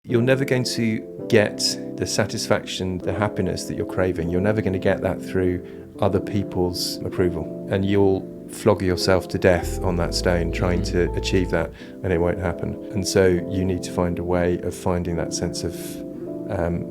You're never going to get the satisfaction, the happiness that you're craving. You're never going to get that through other people's approval. And you'll flog yourself to death on that stone trying to achieve that, and it won't happen. And so you need to find a way of finding that sense of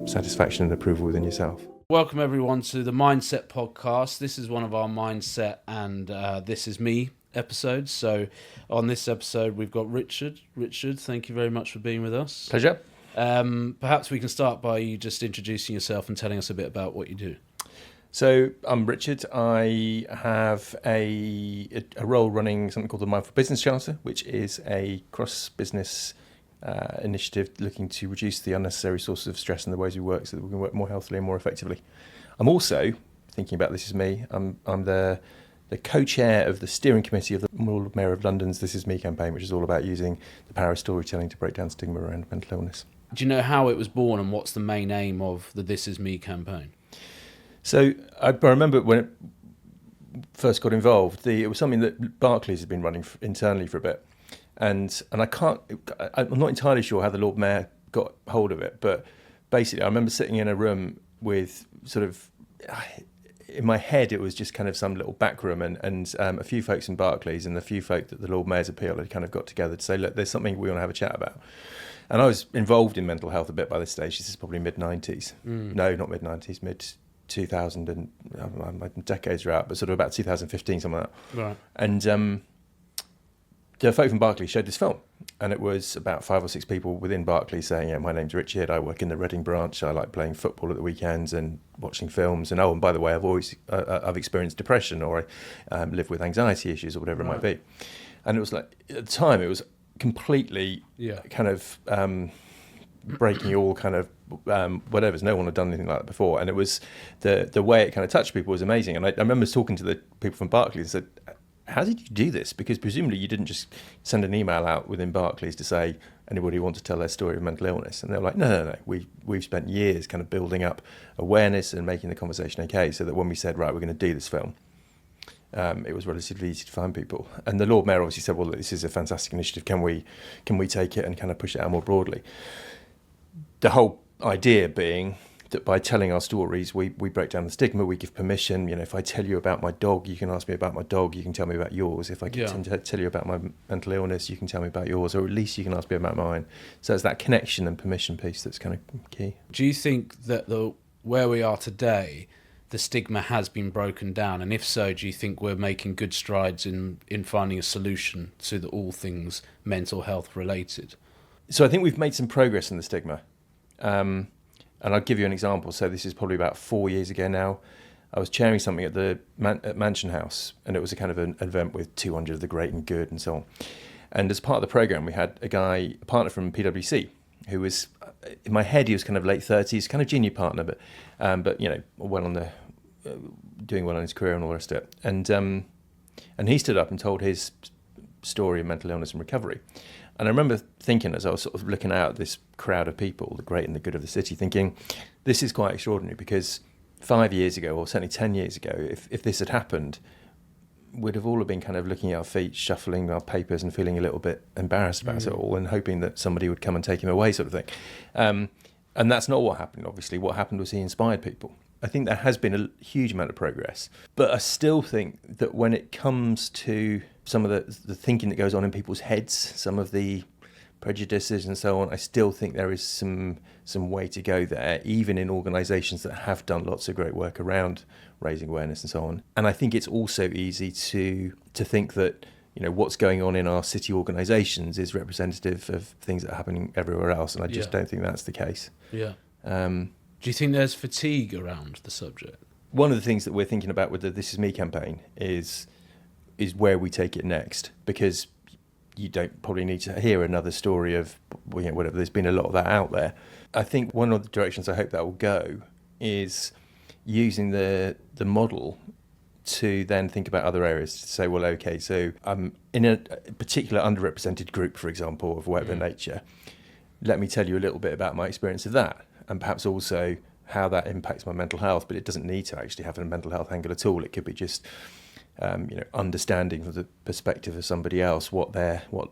satisfaction and approval within yourself. Welcome everyone to the Mind.Set podcast. This is one of our Mind.Set and This Is Me episodes. So on this episode we've got Richard. Richard, thank you very much for being with us. Pleasure. Perhaps we can start by you just introducing yourself and telling us a bit about what you do. So I'm Richard. I have a role running something called the Mindful Business Charter, which is a cross-business initiative looking to reduce the unnecessary sources of stress in the ways we work so that we can work more healthily and more effectively. I'm also thinking about This Is Me. I'm the co-chair of the steering committee of the Lord Mayor of London's This Is Me campaign, which is all about using the power of storytelling to break down stigma around mental illness. Do you know how it was born and what's the main aim of the This Is Me campaign? So I remember when it first got involved, it was something that Barclays had been running internally for a bit. And I'm not entirely sure how the Lord Mayor got hold of it, but basically I remember sitting in a room with sort of, in my head it was just kind of some little back room and a few folks in Barclays and a few folk that the Lord Mayor's Appeal had kind of got together to say, look, there's something we want to have a chat about. And I was involved in mental health a bit by this stage. This is probably mid-90s. No, not mid-90s, mid-2000 and my decades are out, but sort of about 2015, something like that. Right. And the folk from Barclays showed this film, and it was about 5 or 6 people within Barclays saying, my name's Richard, I work in the Reading branch, I like playing football at the weekends and watching films, and and by the way, I've experienced depression, or I live with anxiety issues, or whatever it might be. And it was like, at the time, it was completely kind of breaking all kind of whatever. No one had done anything like that before, and it was the way it kind of touched people was amazing. And I remember talking to the people from Barclays and said, how did you do this? Because presumably you didn't just send an email out within Barclays to say, anybody want to tell their story of mental illness? And they were like, no. We've spent years kind of building up awareness and making the conversation okay, so that when we said, right, we're going to do this film, it was relatively easy to find people. And the Lord Mayor obviously said, well, this is a fantastic initiative. Can we take it and kind of push it out more broadly? The whole idea being that by telling our stories, we break down the stigma, we give permission. If I tell you about my dog, you can ask me about my dog, you can tell me about yours. If I can tell you about my mental illness, you can tell me about yours, or at least you can ask me about mine. So it's that connection and permission piece that's kind of key. Do you think that where we are today, the stigma has been broken down? And if so, do you think we're making good strides in finding a solution to all things mental health related? So I think we've made some progress in the stigma. And I'll give you an example. So this is probably about 4 years ago now. I was chairing something at the at Mansion House, and it was a kind of an event with 200 of the great and good and so on. And as part of the programme, we had a partner from PwC, who was, in my head, he was kind of late 30s, kind of junior partner, but well on doing well in his career and all the rest of it. And he stood up and told his story of mental illness and recovery. And I remember thinking, as I was sort of looking out at this crowd of people, the great and the good of the city, thinking, this is quite extraordinary, because 5 years ago, or certainly 10 years ago, if this had happened, we'd have all been kind of looking at our feet, shuffling our papers and feeling a little bit embarrassed about it all, and hoping that somebody would come and take him away, sort of thing. And that's not what happened, obviously. What happened was he inspired people. I think there has been a huge amount of progress. But I still think that when it comes to some of the thinking that goes on in people's heads, some of the prejudices and so on, I still think there is some way to go there, even in organisations that have done lots of great work around raising awareness and so on. And I think it's also easy to think that what's going on in our city organisations is representative of things that are happening everywhere else, and I just don't think that's the case. Yeah. Do you think there's fatigue around the subject? One of the things that we're thinking about with the This Is Me campaign is where we take it next, because you don't probably need to hear another story of whatever. There's been a lot of that out there. I think one of the directions I hope that will go is using the model to then think about other areas, to say, well, okay, so I'm in a particular underrepresented group, for example, of whatever nature. Let me tell you a little bit about my experience of that, and perhaps also how that impacts my mental health. But it doesn't need to actually have a mental health angle at all. It could be just understanding from the perspective of somebody else what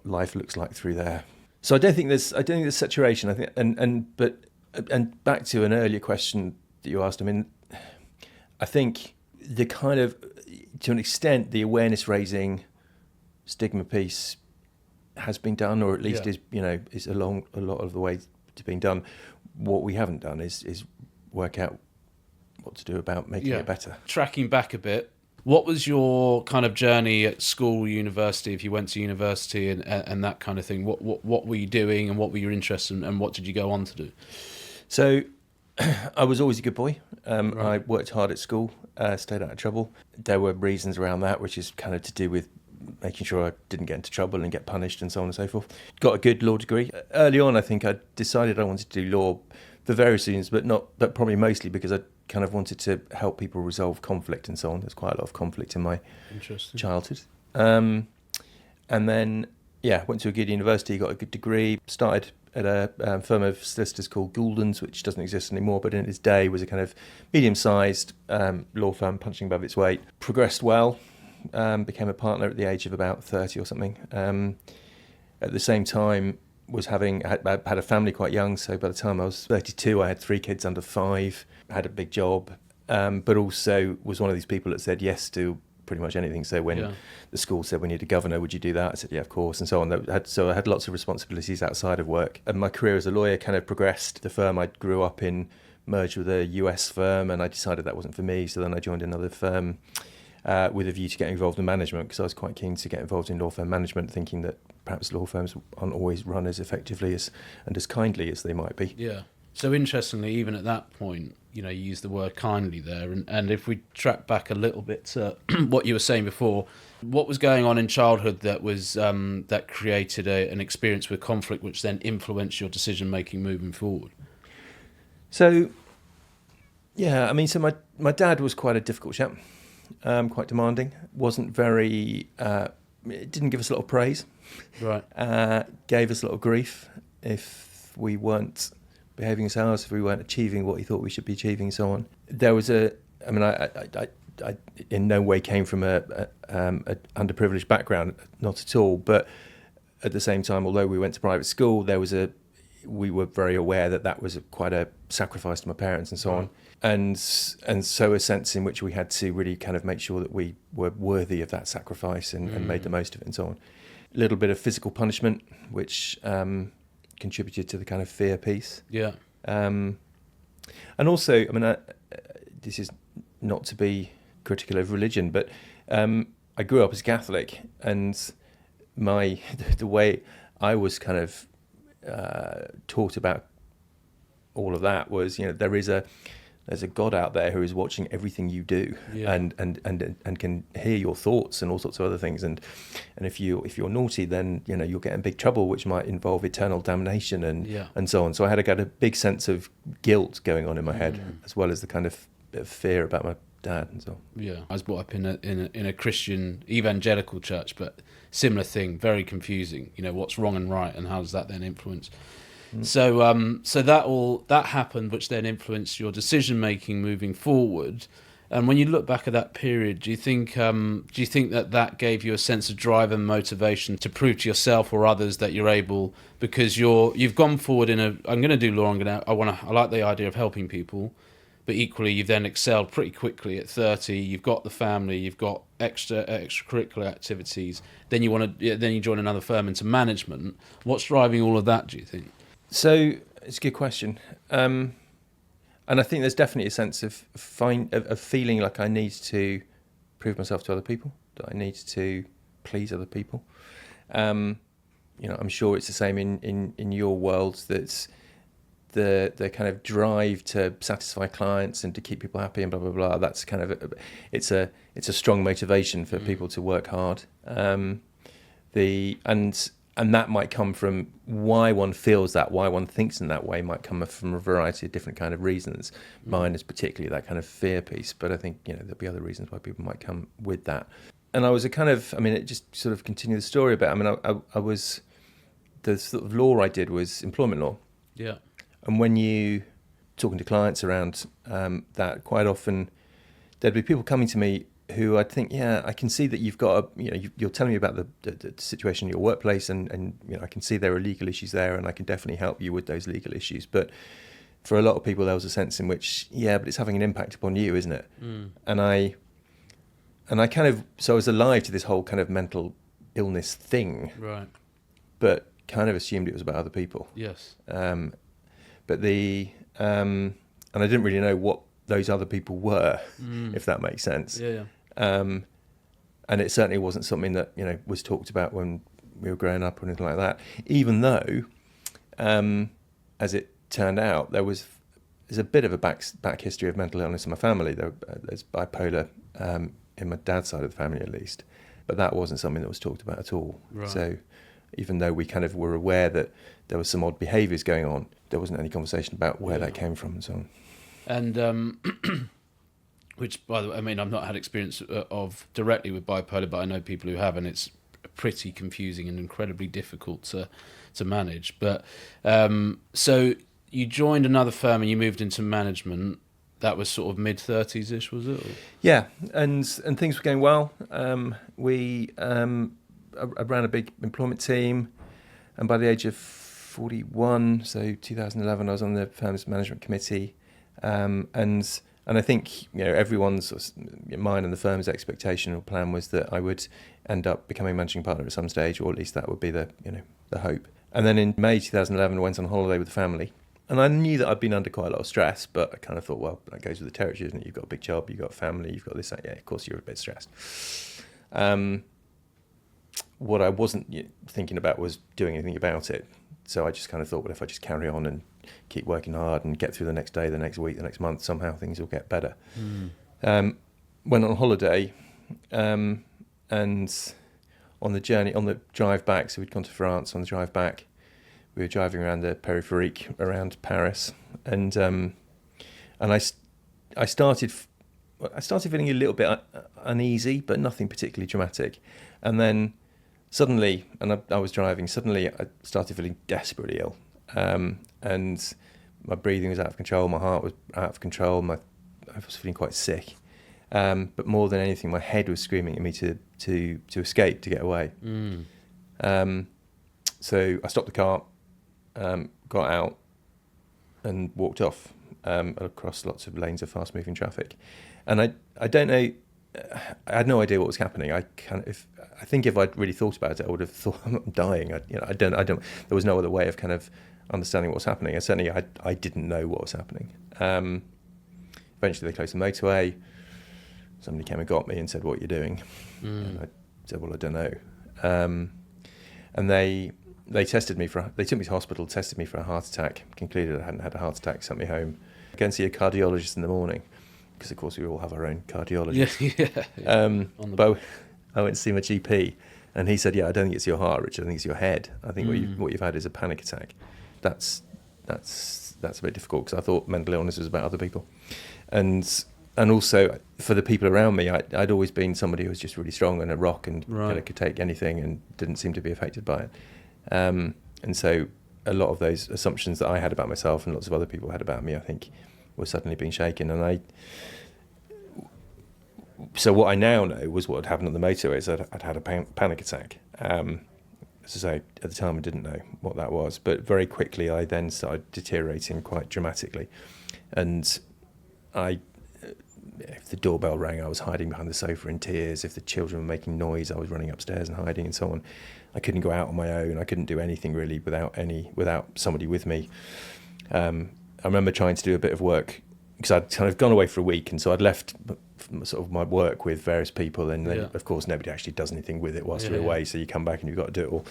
life looks like through their So I don't think there's saturation. I think, and back to an earlier question that you asked. I mean, I think the kind of, to an extent, the awareness raising stigma piece has been done, or at least is a lot of the way to being done. What we haven't done is work out what to do about making it better. Tracking back a bit, what was your kind of journey at school, university, if you went to university and that kind of thing? What were you doing, and what were your interests, and what did you go on to do? So I was always a good boy. I worked hard at school, stayed out of trouble. There were reasons around that, which is kind of to do with making sure I didn't get into trouble and get punished and so on and so forth. Got a good law degree. Early on, I think I decided I wanted to do law for various reasons, but probably mostly because I kind of wanted to help people resolve conflict and so on. There's quite a lot of conflict in my childhood. And then, went to a good university, got a good degree, started at a firm of solicitors called Gouldens, which doesn't exist anymore, but in its day was a kind of medium-sized law firm punching above its weight. Progressed well, became a partner at the age of about 30 or something. At the same time, I had a family quite young, so by the time I was 32, I had 3 kids under 5, had a big job, but also was one of these people that said yes to pretty much anything. So when the school said we need a governor, would you do that? I said, yeah, of course, and so on. So I had lots of responsibilities outside of work. And my career as a lawyer kind of progressed. The firm I grew up in merged with a US firm, and I decided that wasn't for me. So then I joined another firm with a view to getting involved in management, because I was quite keen to get involved in law firm management, thinking that perhaps law firms aren't always run as effectively and as kindly as they might be. Yeah. So interestingly, even at that point, you used the word kindly there. And if we track back a little bit to what you were saying before, what was going on in childhood that was that created an experience with conflict, which then influenced your decision-making moving forward? So, so my dad was quite a difficult chap, quite demanding, wasn't very, didn't give us a lot of praise. Right. Gave us a lot of grief if we weren't behaving ourselves, if we weren't achieving what he thought we should be achieving, and so on. There was I in no way came from a underprivileged background, not at all. But at the same time, although we went to private school, we were very aware that was quite a sacrifice to my parents and so on. And so a sense in which we had to really kind of make sure that we were worthy of that sacrifice and made the most of it and so on. A little bit of physical punishment, which contributed to the kind of fear piece. Yeah. And also, this is not to be critical of religion, but I grew up as Catholic, and the way I was kind of taught about all of that was, there's a God out there who is watching everything you do, and can hear your thoughts and all sorts of other things. And if you're naughty, then you'll get in big trouble, which might involve eternal damnation and so on. So I had a big sense of guilt going on in my head, as well as the kind of bit of fear about my dad and so on. Yeah, I was brought up in a Christian evangelical church, but similar thing, very confusing. What's wrong and right, and how does that then influence? So that happened, which then influenced your decision making moving forward. And when you look back at that period, do you think that gave you a sense of drive and motivation to prove to yourself or others that you're able, because you've gone forward I'm going to do law, I like the idea of helping people, but equally you've then excelled pretty quickly at 30. You've got the family, you've got extracurricular activities. Then you join another firm into management. What's driving all of that, do you think? So it's a good question, and I think there's definitely a sense of feeling like I need to prove myself to other people, that I need to please other people. I'm sure it's the same in your world. That's the kind of drive to satisfy clients and to keep people happy and blah blah blah. That's kind of it's a strong motivation for people to work hard. And that might come from why one feels that, why one thinks in that way, might come from a variety of different kind of reasons. Mine is particularly that kind of fear piece, but I think there'll be other reasons why people might come with that. And I was it just sort of continued the story a bit. I was, the sort of law I did was employment law. Yeah. And when you talking to clients around that, quite often there'd be people coming to me who I'd think, yeah, I can see that you've got you're telling me about the situation in your workplace, and I can see there are legal issues there, and I can definitely help you with those legal issues. But for a lot of people, there was a sense in which, yeah, but it's having an impact upon you, isn't it? And I kind of, so I was alive to this whole kind of mental illness thing, Right. but kind of assumed it was about other people. Yes. But and I didn't really know what those other people were, if that makes sense. Yeah. And it certainly wasn't something that was talked about when we were growing up or anything like that. Even though, as it turned out, there's a bit of a back history of mental illness in my family. There's bipolar in my dad's side of the family, at least, but that wasn't something that was talked about at all. Right. So even though we kind of were aware that there was some odd behaviours going on, there wasn't any conversation about where that came from and so on. And which, by the way, I mean, I've not had experience of directly with bipolar, but I know people who have, and it's pretty confusing and incredibly difficult to manage. But so you joined another firm and you moved into management. That was sort of mid-30s-ish, was it? Or? Yeah, and things were going well. I ran a big employment team, and by the age of 41, so 2011, I was on the firm's management committee, and I think everyone's, mine and the firm's expectation or plan was that I would end up becoming managing partner at some stage, or at least that would be the hope. And then in May 2011, I went on holiday with the family, and I knew that I'd been under quite a lot of stress, but I kind of thought, well, that goes with the territory, isn't it? You've got a big job, you've got a family, you've got this, that. Yeah, of course you're a bit stressed. What I wasn't thinking about was doing anything about it. So I just kind of thought, well, if I just carry on and keep working hard and get through the next day, the next week, the next month, somehow things will get better. Went on holiday, and on the drive back, so we'd gone to France. On the drive back, we were driving around the périphérique around Paris, and I started feeling a little bit uneasy, but nothing particularly dramatic. And then suddenly, I was driving, suddenly I started feeling desperately ill. And my breathing was out of control, my heart was out of control, I was feeling quite sick. But more than anything, my head was screaming at me to escape, to get away. So I stopped the car, got out, and walked off across lots of lanes of fast-moving traffic. And I don't know, I had no idea what was happening. I think if I'd really thought about it, I would have thought I'm dying. I don't. There was no other way of kind of understanding what was happening. And certainly, I didn't know what was happening. Eventually, they closed the motorway. Somebody came and got me and said, "What are you doing?" And I said, "Well, I don't know." And they tested me they took me to hospital, tested me for a heart attack, concluded I hadn't had a heart attack, sent me home. Go and see a cardiologist in the morning, because of course we all have our own cardiologist. But I went to see my GP, and he said, "Yeah, I don't think it's your heart, Richard. I think it's your head. I think what you've had is a panic attack." That's a bit difficult, because I thought mental illness was about other people, and also for the people around me, I'd always been somebody who was just really strong and a rock, and could take anything and didn't seem to be affected by it. And so a lot of those assumptions that I had about myself and lots of other people had about me, I think, were suddenly being shaken. And so what I now know was what had happened on the motorway is I'd had a panic attack. As I say, at the time I didn't know what that was, but very quickly I then started deteriorating quite dramatically. And if the doorbell rang, I was hiding behind the sofa in tears. If the children were making noise, I was running upstairs and hiding, and so on. I couldn't go out on my own. I couldn't do anything really without somebody with me. I remember trying to do a bit of work, because I'd kind of gone away for a week, and so I'd left sort of my work with various people, and then of course nobody actually does anything with it whilst you're away, so you come back and you've got to do it all.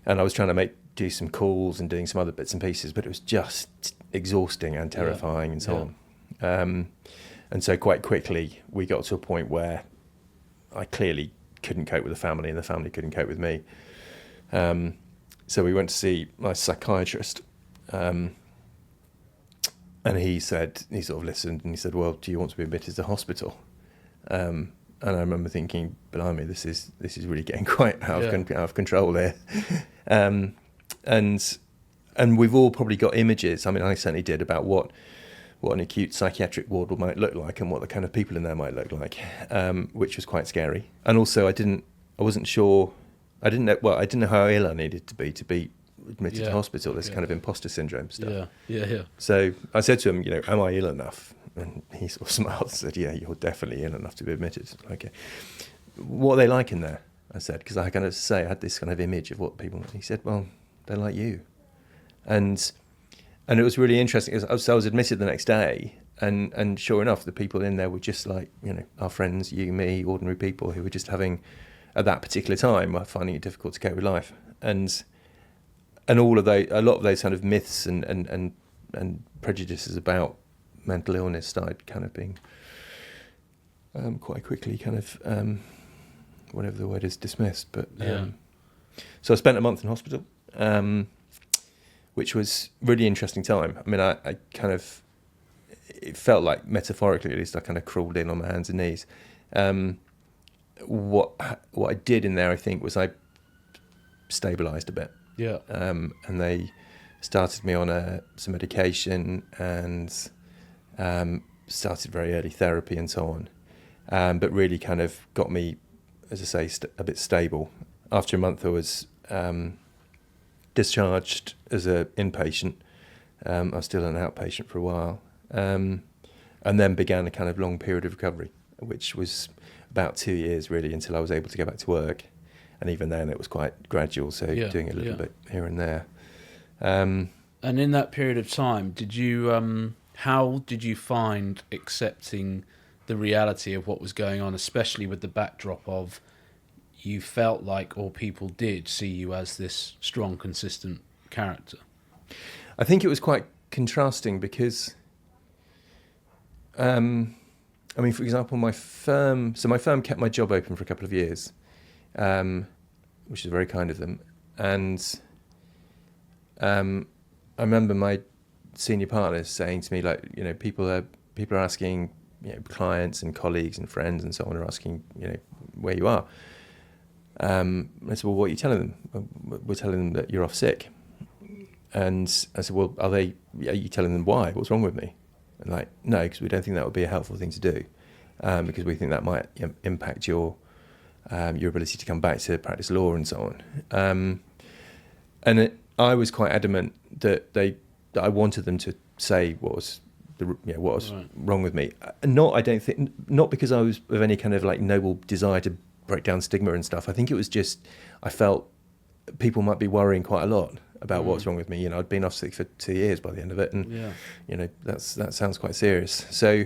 And I was trying to do some calls and doing some other bits and pieces, but it was just exhausting and terrifying and so on. And so quite quickly we got to a point where I clearly couldn't cope with the family, and the family couldn't cope with me. So we went to see my psychiatrist, and he sort of listened, and he said, "Well, do you want to be admitted to the hospital?" And I remember thinking, blimey, this is really getting quite out of control here. And we've all probably got images. I mean, I certainly did, about what what an acute psychiatric ward might look like and what the kind of people in there might look like, which was quite scary. And also, I wasn't sure. I didn't know how ill I needed to be admitted to hospital. This kind of imposter syndrome stuff. Yeah. So I said to him, am I ill enough? And he sort of smiled and said, yeah, you're definitely ill enough to be admitted. Okay. What are they like in there? I said, because I had this kind of image of what people. He said, well, they're like you. And it was really interesting. So I was admitted the next day, and sure enough, the people in there were just like, our friends, you, me, ordinary people who were just having, at that particular time, were finding it difficult to cope with life. And all of those, a lot of those kind of myths and prejudices about mental illness started kind of being quite quickly kind of whatever the word is, dismissed. But so I spent a month in hospital, which was really interesting time. I mean, I kind of, it felt like, metaphorically at least, I kind of crawled in on my hands and knees. What I did in there, I think, was I stabilised a bit. Yeah. And they started me on some medication and started very early therapy and so on. But really kind of got me, as I say, a bit stable. After a month, I was discharged as an inpatient. I was still an outpatient for a while. And then began a kind of long period of recovery, which was about 2 years, really, until I was able to go back to work. And even then, it was quite gradual, so doing a little bit here and there. And in that period of time, how did you find accepting the reality of what was going on, especially with the backdrop of you felt like, or people did see you as this strong, consistent character? I think it was quite contrasting because, I mean, for example, my firm kept my job open for a couple of years, which is very kind of them. And I remember my senior partners saying to me, like, people are asking, clients and colleagues and friends and so on are asking, where you are. I said, well, what are you telling them? We're telling them that you're off sick. And I said, well, are you telling them why? What's wrong with me? And like, no, because we don't think that would be a helpful thing to do, because we think that might impact your ability to come back to practice law and so on. I was quite adamant that I wanted them to say what was right. wrong with me. Not because I was of any kind of like noble desire to break down stigma and stuff. I think it was just, I felt people might be worrying quite a lot about what's wrong with me. I'd been off sick for 2 years by the end of it, and that sounds quite serious. So,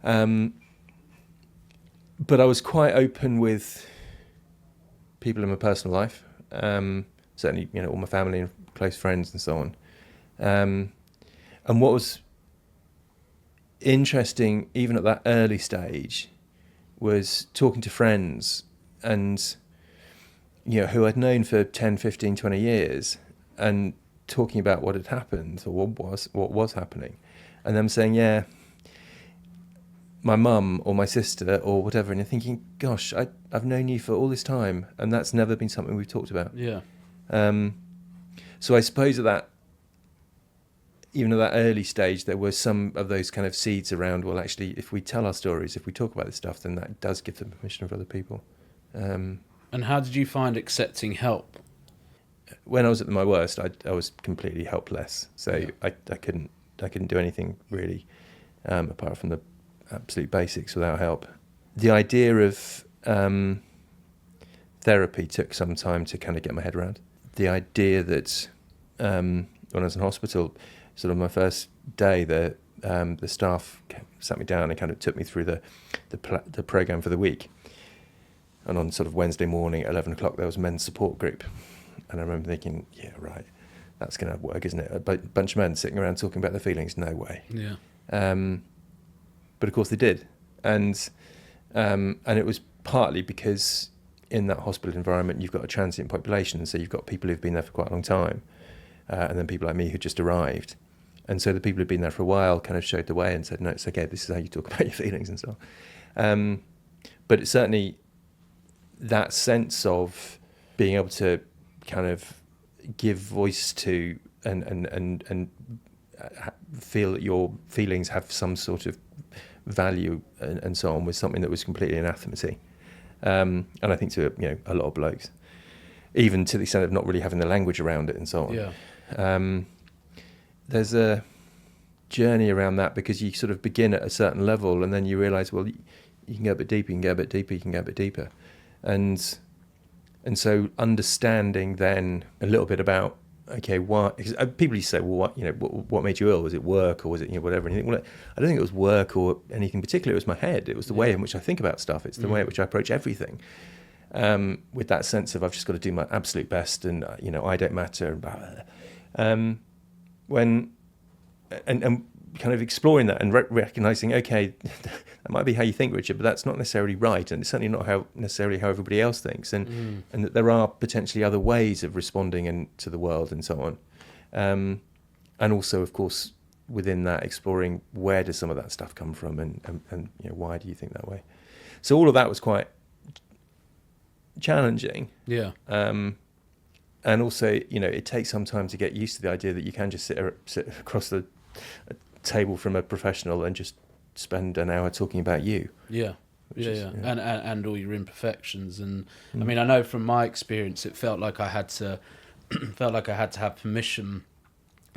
but I was quite open with people in my personal life. Certainly, all my family and close friends and so on. And what was interesting, even at that early stage, was talking to friends and, who I'd known for 10, 15, 20 years, and talking about what had happened or what was happening, and them saying, yeah, my mum or my sister or whatever, and you're thinking, gosh, I've known you for all this time, and that's never been something we've talked about. Yeah. So I suppose even at that early stage, there were some of those kind of seeds around, well, actually, if we tell our stories, if we talk about this stuff, then that does give them permission for other people. And how did you find accepting help? When I was at my worst, I was completely helpless. So I couldn't do anything really, apart from the absolute basics without help. The idea of therapy took some time to kind of get my head around. The idea that when I was in hospital, sort of my first day, the staff sat me down and kind of took me through the program for the week. And on sort of Wednesday morning at 11 o'clock, there was a men's support group. And I remember thinking, yeah, right, that's going to work, isn't it? A bunch of men sitting around talking about their feelings, no way. Yeah. But of course they did. And it was partly because in that hospital environment, you've got a transient population. So you've got people who've been there for quite a long time. And then people like me who just arrived. And so the people who'd been there for a while kind of showed the way and said, no, it's okay, this is how you talk about your feelings and so on. But it's certainly that sense of being able to kind of give voice to and feel that your feelings have some sort of value and so on, was something that was completely anathema to. And I think to a lot of blokes, even to the extent of not really having the language around it and so on. Yeah. There's a journey around that, because you sort of begin at a certain level and then you realise, well, you can go a bit deeper, you can go a bit deeper, you can go a bit deeper. And so understanding then a little bit about, okay, why? Because people used to say, well, what made you ill? Was it work, or was it whatever? And you think, well, I don't think it was work or anything particular. It was my head. It was the way in which I think about stuff. It's the way in which I approach everything. With that sense of I've just got to do my absolute best, and I don't matter. And blah, blah, blah. When kind of exploring that and recognizing, okay, that might be how you think, Richard, but that's not necessarily right, and it's certainly not necessarily how everybody else thinks, and that there are potentially other ways of responding to the world and so on, and also, of course, within that, exploring where does some of that stuff come from, and why do you think that way? So all of that was quite challenging. Yeah. And also, it takes some time to get used to the idea that you can just sit across the table from a professional and just spend an hour talking about you. Yeah. And all your imperfections. And I mean, I know from my experience, it felt like I had to have permission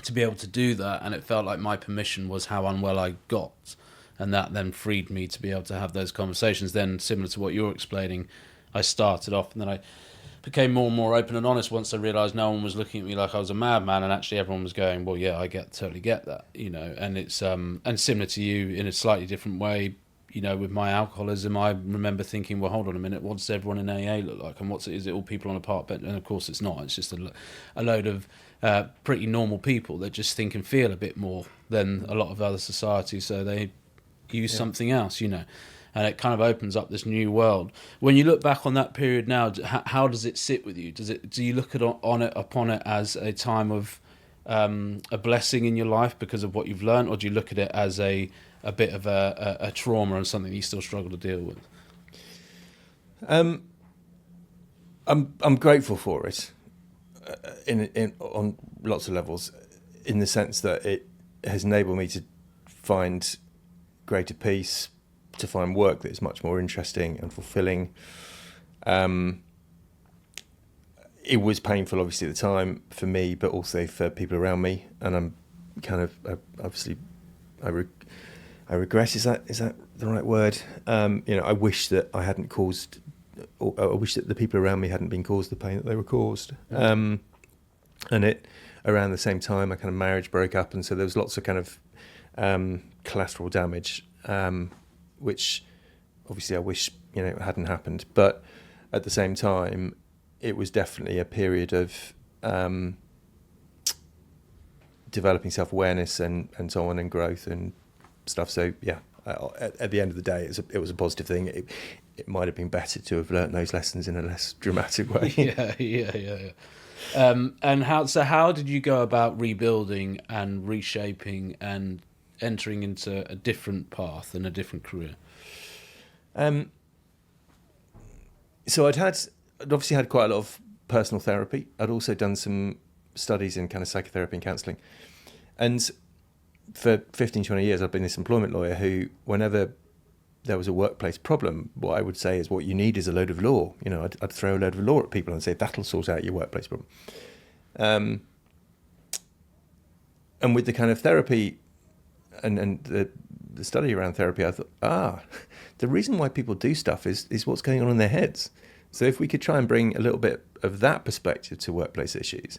to be able to do that, and it felt like my permission was how unwell I got, and that then freed me to be able to have those conversations. Then, similar to what you're explaining, I started off, and then I became more and more open and honest once I realised no one was looking at me like I was a madman, and actually everyone was going, well, yeah, I totally get that, and it's and similar to you in a slightly different way, with my alcoholism, I remember thinking, well, hold on a minute, what does everyone in AA look like, and is it all people on a park bench? And of course it's not, it's just a load of pretty normal people that just think and feel a bit more than a lot of other societies, so they use something else, and it kind of opens up this new world. When you look back on that period now, how does it sit with you? Do you look upon it as a time of a blessing in your life because of what you've learned, or do you look at it as a bit of a trauma and something you still struggle to deal with? I'm grateful for it, on lots of levels, in the sense that it has enabled me to find greater peace, to find work that is much more interesting and fulfilling. It was painful, obviously, at the time for me, but also for people around me. And I'm kind of obviously, I regret. Is that the right word? I wish that I hadn't caused, or I wish that the people around me hadn't been caused the pain that they were caused. And it around the same time, my kind of marriage broke up, and so there was lots of kind of collateral damage. Which obviously I wish hadn't happened, but at the same time it was definitely a period of developing self-awareness and so on, and growth and stuff. So yeah, at the end of the day, it was a positive thing. It might have been better to have learnt those lessons in a less dramatic way. Yeah. And how did you go about rebuilding and reshaping and entering into a different path and a different career? So I'd obviously had quite a lot of personal therapy. I'd also done some studies in kind of psychotherapy and counselling. And for 15, 20 years, I've been this employment lawyer who, whenever there was a workplace problem, what I would say is, what you need is a load of law. I'd throw a load of law at people and say, that'll sort out your workplace problem. And with the kind of therapy and the study around therapy, I thought, the reason why people do stuff is what's going on in their heads. So if we could try and bring a little bit of that perspective to workplace issues,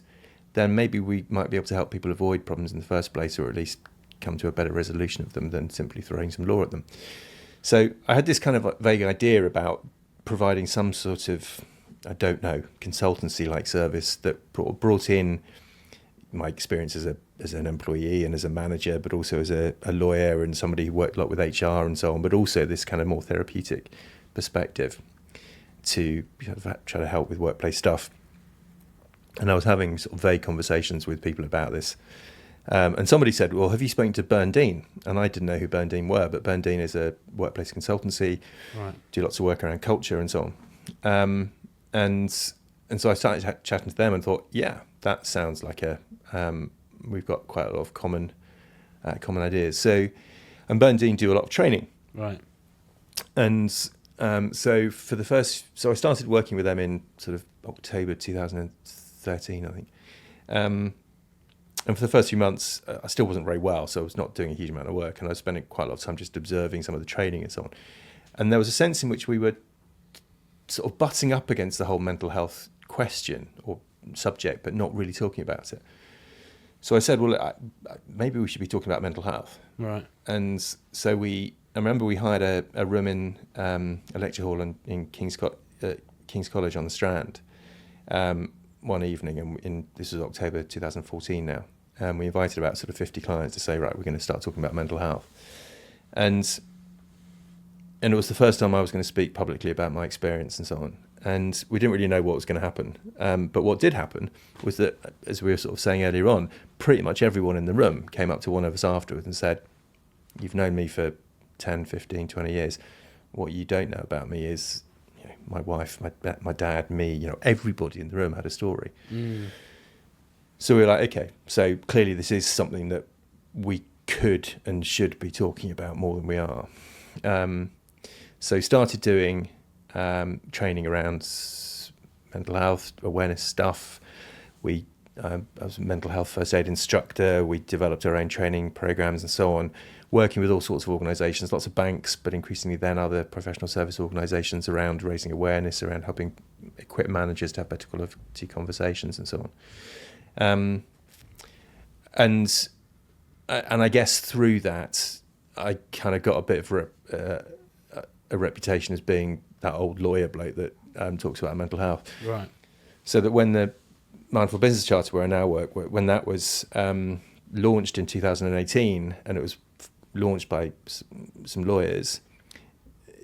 then maybe we might be able to help people avoid problems in the first place, or at least come to a better resolution of them than simply throwing some law at them. So I had this kind of vague idea about providing some sort of, consultancy-like service that brought in my experience as an employee and as a manager, but also as a lawyer and somebody who worked a lot with HR and so on, but also this kind of more therapeutic perspective to try to help with workplace stuff. And I was having sort of vague conversations with people about this. And somebody said, well, have you spoken to Berndean? And I didn't know who Berndean were, but Berndean is a workplace consultancy, right. Do lots of work around culture and so on. And so I started chatting to them and thought, yeah, that sounds like we've got quite a lot of common common ideas. So, and Bernardine do a lot of training. Right. And so I started working with them in sort of October 2013, I think. And for the first few months, I still wasn't very well, so I was not doing a huge amount of work, and I was spending quite a lot of time just observing some of the training and so on. And there was a sense in which we were sort of butting up against the whole mental health question or subject, but not really talking about it. So I said, well, maybe we should be talking about mental health. Right. And so I remember we hired a room in a lecture hall in King's College on the Strand one evening, and this was October 2014 now. And we invited about sort of 50 clients to say, right, we're going to start talking about mental health. And it was the first time I was going to speak publicly about my experience and so on. And we didn't really know what was going to happen. But what did happen was that, as we were sort of saying earlier on, pretty much everyone in the room came up to one of us afterwards and said, you've known me for 10, 15, 20 years. What you don't know about me is, you know, my wife, my dad, me, you know, everybody in the room had a story. Mm. So we were like, okay, so clearly this is something that we could and should be talking about more than we are. So started doing training around mental health awareness stuff. I was a mental health first aid instructor. We developed our own training programs and so on, working with all sorts of organisations, lots of banks, but increasingly then other professional service organisations around raising awareness, around helping equip managers to have better quality conversations and so on. And I guess through that, I kind of got a bit of a reputation as being that old lawyer bloke that talks about mental health. Right. So that when the Mindful Business Charter, where I now work, when that was launched in 2018, and it was launched by some lawyers,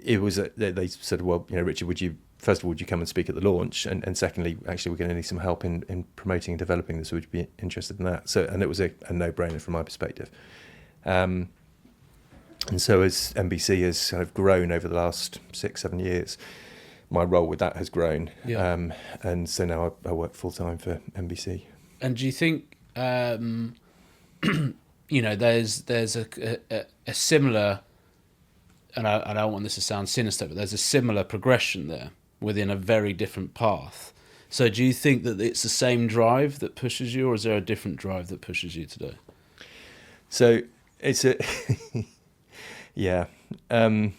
it was they said, well, you know, Richard, would you come and speak at the launch? And secondly, actually, we're going to need some help in promoting and developing this. Would you be interested in that? So, and it was a no-brainer from my perspective. And so as NBC has kind of grown over the last 6-7 years, my role with that has grown. Yeah. And so now I work full-time for NBC. And do you think, you know, there's a similar, and I don't want this to sound sinister, but there's a similar progression there within a very different path. So do you think that it's the same drive that pushes you, or is there a different drive that pushes you today? So it's a... Yeah. I mean,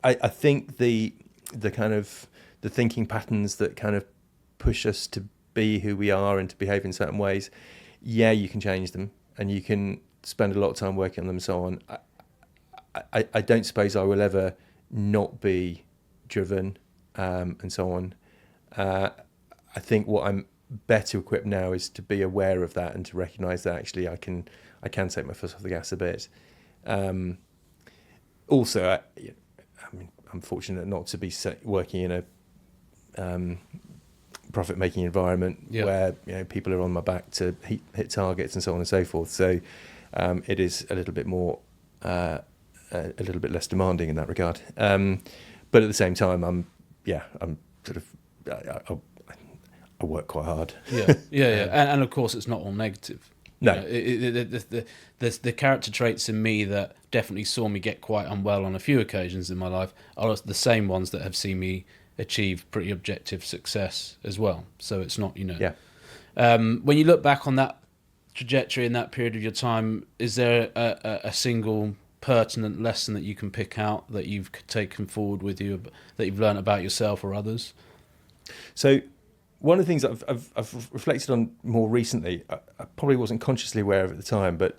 I think the kind of the thinking patterns that kind of push us to be who we are and to behave in certain ways, yeah, you can change them and you can spend a lot of time working on them and so on. I don't suppose I will ever not be driven and so on. I think what I'm better equipped now is to be aware of that and to recognise that actually I can take my foot off the gas a bit. Also, I mean, I'm fortunate not to be working in a profit-making environment where, you know, people are on my back to hit targets and so on and so forth. So it is a little bit more, a little bit less demanding in that regard. But at the same time, I'm sort of, I work quite hard. Yeah. And of course, it's not all negative. No. The character traits in me that definitely saw me get quite unwell on a few occasions in my life are the same ones that have seen me achieve pretty objective success as well. So it's not, you know... Yeah. When you look back on that trajectory in that period of your time, is there a single pertinent lesson that you can pick out that you've taken forward with you, that you've learned about yourself or others? So... one of the things I've reflected on more recently, I probably wasn't consciously aware of at the time, but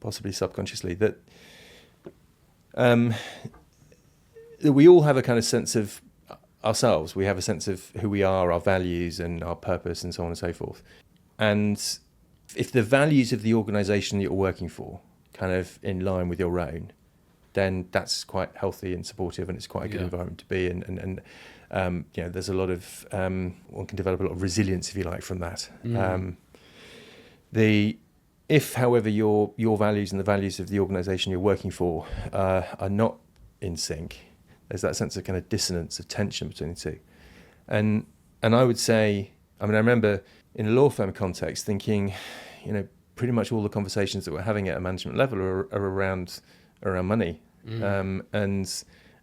possibly subconsciously, that we all have a kind of sense of ourselves. We have a sense of who we are, our values and our purpose and so on and so forth. And if the values of the organisation that you're working for kind of in line with your own, then that's quite healthy and supportive, and it's quite a good environment to be in. And you know, there's a lot of one can develop a lot of resilience, if you like, from that. If, however, your values and the values of the organisation you're working for are not in sync, there's that sense of kind of dissonance, of tension between the two. And I would say, I mean, I remember in a law firm context thinking, you know, pretty much all the conversations that we're having at a management level are around money.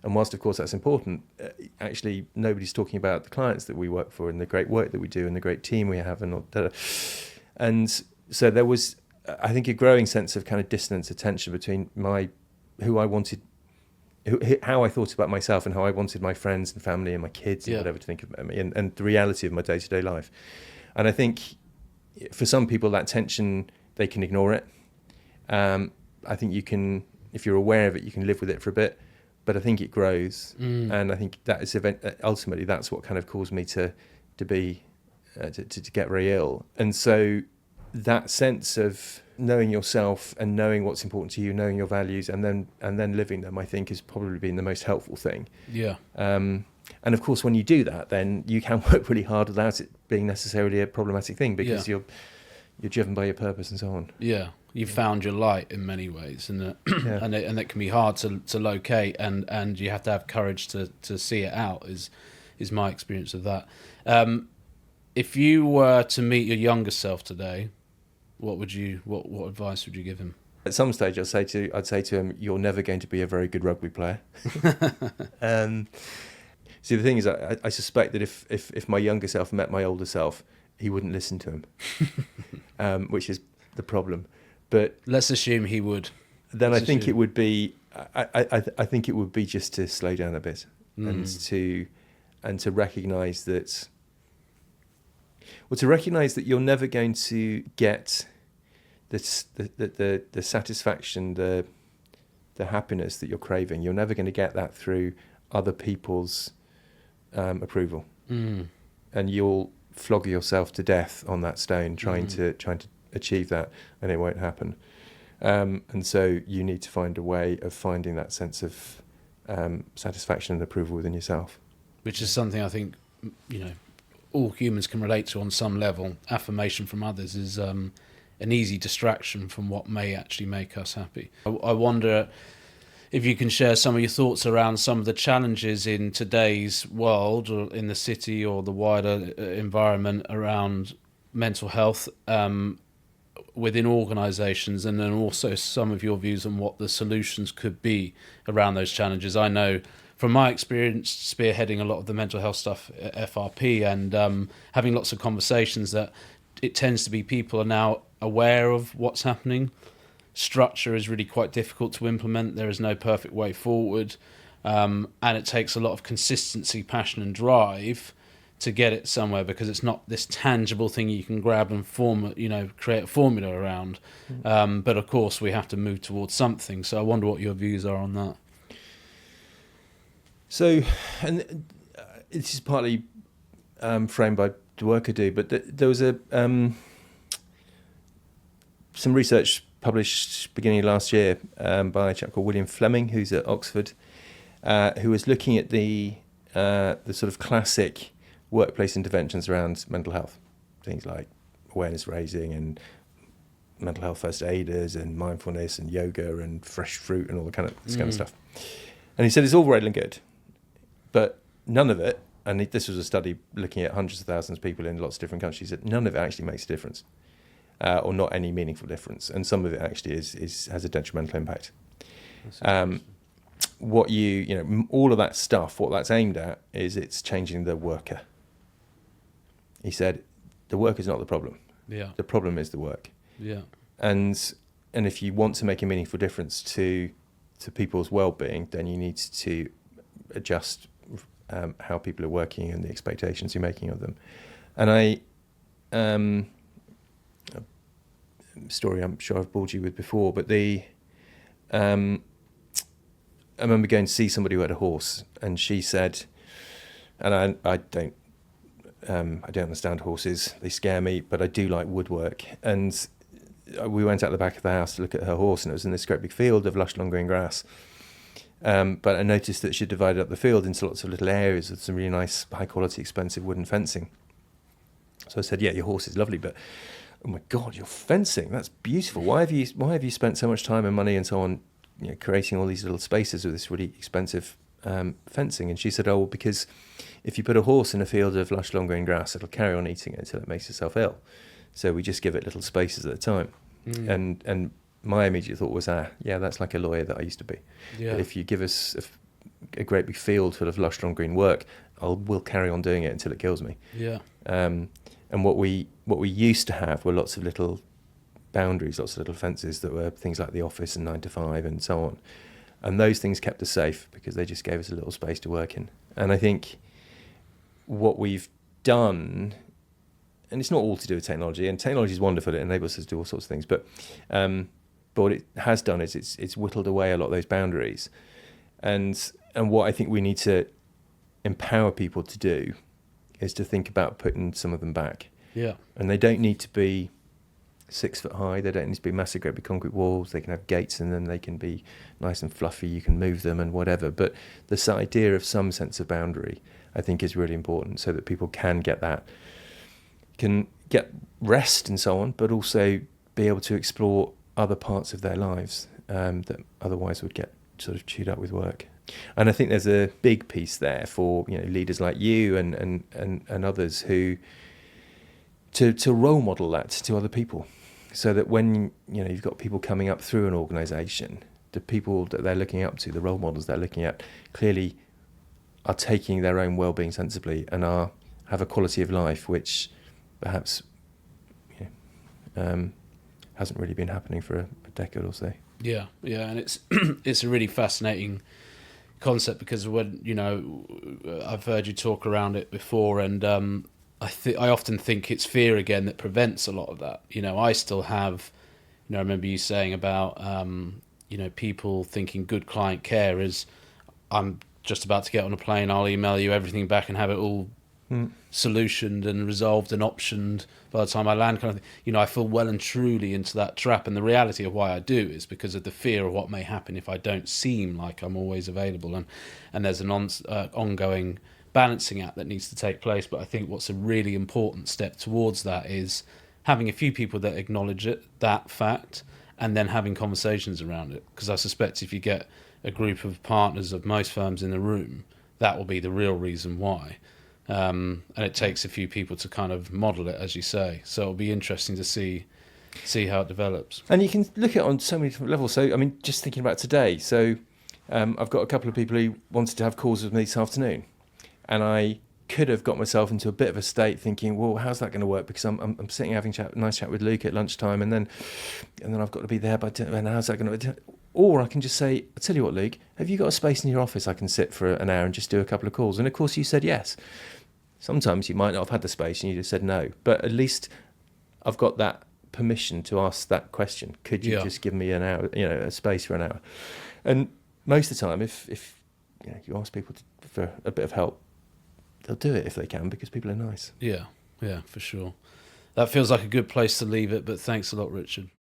And whilst of course that's important, actually nobody's talking about the clients that we work for and the great work that we do and the great team we have and so there was, I think, a growing sense of kind of dissonance, a tension between how I thought about myself and how I wanted my friends and family and my kids and whatever to think about me, and the reality of my day-to-day life. And I think for some people that tension, they can ignore it. I think you can, if you're aware of it, you can live with it for a bit. But I think it grows, and I think that is ultimately that's what kind of caused me to get very ill. And so that sense of knowing yourself and knowing what's important to you, knowing your values, and then living them, I think, has probably been the most helpful thing. Yeah. And of course, when you do that, then you can work really hard without it being necessarily a problematic thing, because you're driven by your purpose and so on. Yeah. You found your light in many ways, and and it can be hard to locate, and you have to have courage to see it out. Is my experience of that. If you were to meet your younger self today, what advice would you give him? At some stage, I'd say to him, "You're never going to be a very good rugby player." See, the thing is, I suspect that if my younger self met my older self, he wouldn't listen to him, which is the problem. But let's assume he would. Then I think it would be. I think it would be just to slow down a bit and to recognise that. Well, to recognise that you're never going to get the satisfaction, the happiness that you're craving. You're never going to get that through other people's approval, and you'll flog yourself to death on that stone trying to achieve that, and it won't happen. And so you need to find a way of finding that sense of satisfaction and approval within yourself, which is something I think all humans can relate to on some level. Affirmation from others is an easy distraction from what may actually make us happy. I wonder if you can share some of your thoughts around some of the challenges in today's world, or in the city, or the wider environment around mental health within organisations, and then also some of your views on what the solutions could be around those challenges. I know from my experience spearheading a lot of the mental health stuff at FRP, and having lots of conversations, that it tends to be people are now aware of what's happening. Structure is really quite difficult to implement. There is no perfect way forward, and it takes a lot of consistency, passion and drive to get it somewhere, because it's not this tangible thing you can grab and create a formula around. But of course we have to move towards something. So I wonder what your views are on that. So, and this is partly framed by the work I do, but there was some research published beginning of last year by a chap called William Fleming, who's at Oxford, who was looking at the sort of classic workplace interventions around mental health, things like awareness raising and mental health first aiders and mindfulness and yoga and fresh fruit and all the kind of stuff. And he said it's all right and good, but none of it, and this was a study looking at hundreds of thousands of people in lots of different countries, that none of it actually makes a difference, or not any meaningful difference, and some of it actually has a detrimental impact. What all of that stuff, what that's aimed at is it's changing the worker. He said, the work is not the problem. Yeah. The problem is the work. Yeah. And if you want to make a meaningful difference to people's well-being, then you need to adjust how people are working and the expectations you're making of them. And a story I'm sure I've bored you with before, but I remember going to see somebody who had a horse, and she said, and I don't understand horses, they scare me, but I do like woodwork. And we went out the back of the house to look at her horse, and it was in this great big field of lush long green grass. But I noticed that she divided up the field into lots of little areas with some really nice, high quality, expensive wooden fencing. So I said, yeah, your horse is lovely, but oh my God, your fencing, that's beautiful. Why have you spent so much time and money and so on, creating all these little spaces with this really expensive fencing? And she said, oh, well, because if you put a horse in a field of lush long green grass, it'll carry on eating it until it makes itself ill. So we just give it little spaces at a time. And my immediate thought was, yeah, that's like a lawyer that I used to be. Yeah. But if you give us a great big field full of lush, strong green work, we'll carry on doing it until it kills me. Yeah. And what we used to have were lots of little boundaries, lots of little fences that were things like the office and 9 to 5 and so on. And those things kept us safe because they just gave us a little space to work in. And I think what we've done, and it's not all to do with technology, and technology is wonderful, it enables us to do all sorts of things, but what it has done is it's whittled away a lot of those boundaries. And what I think we need to empower people to do is to think about putting some of them back. Yeah. And they don't need to be 6 foot high. They don't need to be massive, great big concrete walls. They can have gates, and then they can be nice and fluffy. You can move them and whatever. But this idea of some sense of boundary, I think, is really important, so that people can get rest and so on, but also be able to explore other parts of their lives that otherwise would get sort of chewed up with work. And I think there's a big piece there for leaders like you and others who to role model that to other people. So that when you've got people coming up through an organisation, the people that they're looking up to, the role models they're looking at, clearly are taking their own well-being sensibly and have a quality of life which perhaps hasn't really been happening for a decade or so. Yeah, and it's a really fascinating concept, because when I've heard you talk around it before, and I often think it's fear again that prevents a lot of that. I still have, I remember you saying about, people thinking good client care is, I'm just about to get on a plane, I'll email you everything back and have it all solutioned and resolved and optioned by the time I land, kind of thing. I fall well and truly into that trap. And the reality of why I do is because of the fear of what may happen if I don't seem like I'm always available. And there's an ongoing balancing act that needs to take place. But I think what's a really important step towards that is having a few people that acknowledge that fact, and then having conversations around it. Because I suspect if you get a group of partners of most firms in the room, that will be the real reason why. And it takes a few people to kind of model it, as you say. So it'll be interesting to see how it develops. And you can look at it on so many different levels. So, I mean, just thinking about today. So I've got a couple of people who wanted to have calls with me this afternoon. And I could have got myself into a bit of a state thinking, well, how's that going to work? Because I'm sitting having a nice chat with Luke at lunchtime, and then I've got to be there by 10, and how's that going to... Or I can just say, I'll tell you what, Luke, have you got a space in your office I can sit for an hour and just do a couple of calls? And of course you said yes. Sometimes you might not have had the space and you just said no. But at least I've got that permission to ask that question. Could you just give me an hour, a space for an hour? And most of the time, if you ask people for a bit of help, they'll do it if they can, because people are nice. Yeah, for sure. That feels like a good place to leave it, but thanks a lot, Richard.